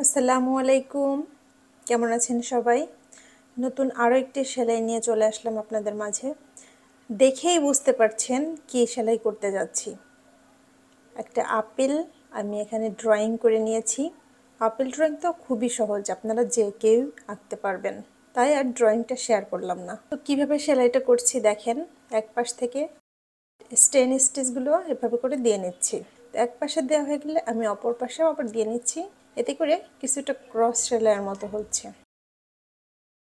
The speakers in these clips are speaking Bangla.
আসসালামু আলাইকুম। কেমন আছেন সবাই? নতুন আরও একটি সেলাই নিয়ে চলে আসলাম আপনাদের মাঝে। দেখেই বুঝতে পারছেন কি সেলাই করতে যাচ্ছি। একটা আপেল আমি এখানে ড্রয়িং করে নিয়েছি। আপেল ড্রয়িং তো খুবই সহজ, আপনারা যে কেউ আঁকতে পারবেন, তাই আর ড্রয়িংটা শেয়ার করলাম না। তো কীভাবে সেলাইটা করছি দেখেন। এক পাশ থেকে স্টেন স্টিচগুলো এভাবে করে দিয়ে নিচ্ছি। এক পাশে দেওয়া হয়ে গেলে আমি অপর পাশেও আবার দিয়ে নিচ্ছি। এতে করে কিছুটা ক্রস সেলাইয়ের মতো হচ্ছে।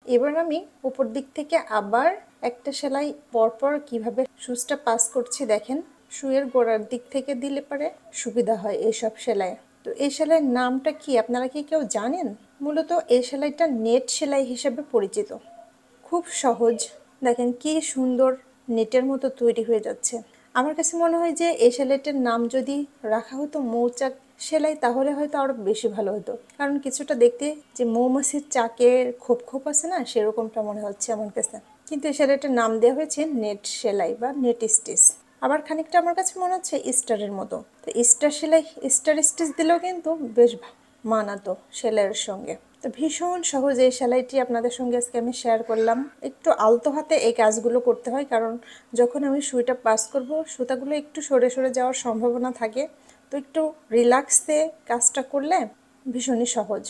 এবার আমি উপর দিক থেকে আবার একটা সেলাই পরপর কিভাবে সুচটা পাস করছি দেখেন। সুইয়ের গোড়ার দিক থেকে দিলে পরে সুবিধা হয় এইসব সেলাই। তো এই সেলাইয়ের নামটা কি আপনারা কি কেউ জানেন? মূলত এই সেলাইটা নেট সেলাই হিসেবে পরিচিত। খুব সহজ, দেখেন কি সুন্দর নেটের মতো তৈরি হয়ে যাচ্ছে। আমার কাছে মনে হয় যে এই সেলাইটার নাম যদি রাখা হতো মৌচাক সেলাই, তাহলে হয়তো আরও বেশি ভালো হতো। কারণ কিছুটা দেখতে যে মৌমাছির চাকের খোপ খোপ আছে না, সেরকমটা মনে হচ্ছে আমার কাছে। কিন্তু এই সেলাইটার নাম দেওয়া হয়েছে নেট সেলাই বা নেট স্টিচ। আবার খানিকটা আমার কাছে মনে হচ্ছে স্টারের মতো। তো স্টার সেলাই, স্টার স্টিচ দিলেও কিন্তু বেশ মানাতো সেলাইয়ের সঙ্গে। তো ভীষণ সহজ এই সেলাইটি আপনাদের সঙ্গে আজকে আমি শেয়ার করলাম। একটু আলতো হাতে এই কাজগুলো করতে হয়, কারণ যখন আমি সুইটা পাস করব সুতাগুলো একটু সরে সরে যাওয়ার সম্ভাবনা থাকে। তো একটু রিল্যাক্সে কাজটা করলে ভীষণই সহজ।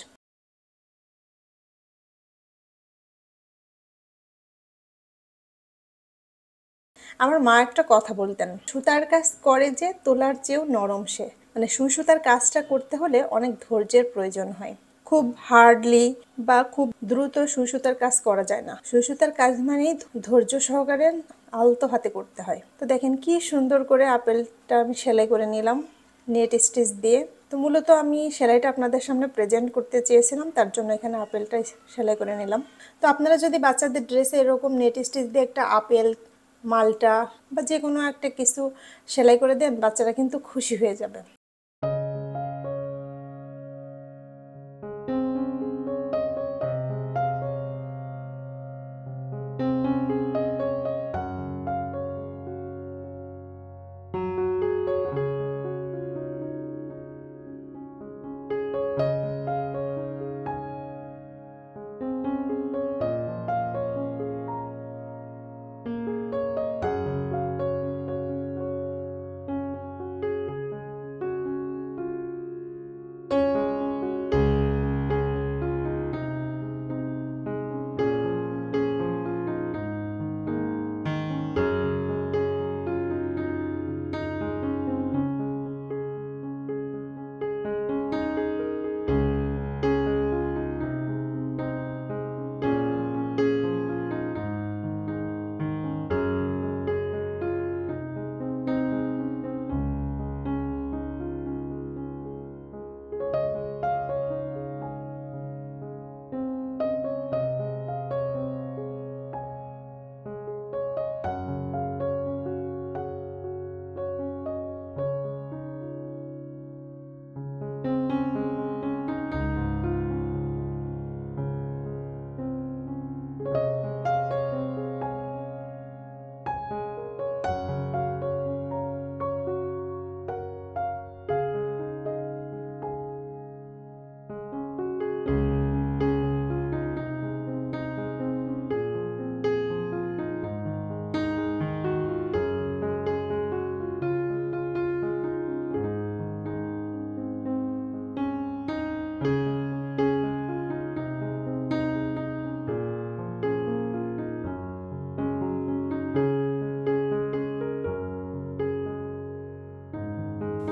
আমার মা একটা কথা বলতেন, সুতার কাজ করে যে তোলার চেয়েও নরম সে। মানে সুই সুতার কাজটা করতে হলে অনেক ধৈর্যের প্রয়োজন হয়। খুব হার্ডলি বা খুব দ্রুত সুই সুতার কাজ করা যায় না। সুই সুতার কাজ মানেই ধৈর্য সহকারে আলতো হাতে করতে হয়। তো দেখেন কি সুন্দর করে আপেলটা আমি সেলাই করে নিলাম নেট স্টিচ দিয়ে। তো মূলত আমি সেলাইটা আপনাদের সামনে প্রেজেন্ট করতে চেয়েছিলাম, তার জন্য এখানে আপেলটা সেলাই করে নিলাম। তো আপনারা যদি বাচ্চাদের ড্রেসে এরকম নেট স্টিচ দিয়ে একটা আপেল, মালটা বা যে কোনো একটা কিছু সেলাই করে দেন, বাচ্চারা কিন্তু খুশি হয়ে যাবে।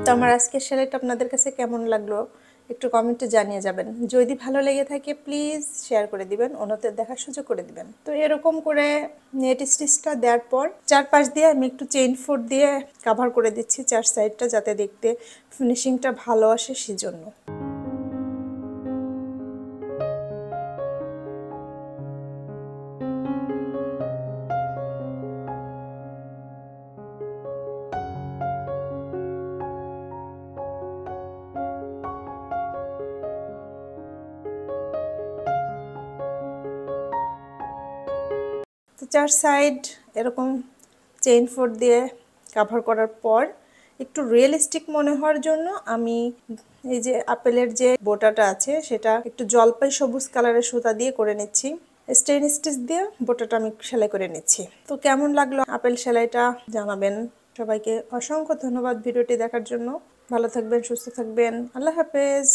তো আমার আজকের সেলাইটা আপনাদের কাছে কেমন লাগলো একটু কমেন্টে জানিয়ে যাবেন। যদি ভালো লেগে থাকে প্লিজ শেয়ার করে দিবেন, অন্যদের দেখার সুযোগ করে দিবেন। তো এরকম করে নেট স্টিচটা দেওয়ার পর চারপাশ দিয়ে আমি একটু চেইন ফুট দিয়ে কাভার করে দিচ্ছি চার সাইডটা, যাতে দেখতে ফিনিশিংটা ভালো আসে সেজন্য। তো চার সাইড এরকম চেইন ফোর দিয়ে কাভার করার পর একটু রিয়েলিস্টিক মনে হওয়ার জন্য আমি এই যে আপেলের যে বোটাটা আছে সেটা একটু জলপাই সবুজ কালারের সুতা দিয়ে করে নিচ্ছি। স্টেন স্টিচ দিয়ে বোটাটা আমি সেলাই করে নিচ্ছি। তো কেমন লাগলো আপেল সেলাইটা জানাবেন। সবাইকে অসংখ্য ধন্যবাদ ভিডিওটি দেখার জন্য। ভালো থাকবেন, সুস্থ থাকবেন। আল্লাহ হাফেজ।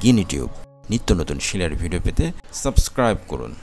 গিনি টিউব নিত্য নতুন সেলাইয়ের ভিডিও পেতে সাবস্ক্রাইব করুন।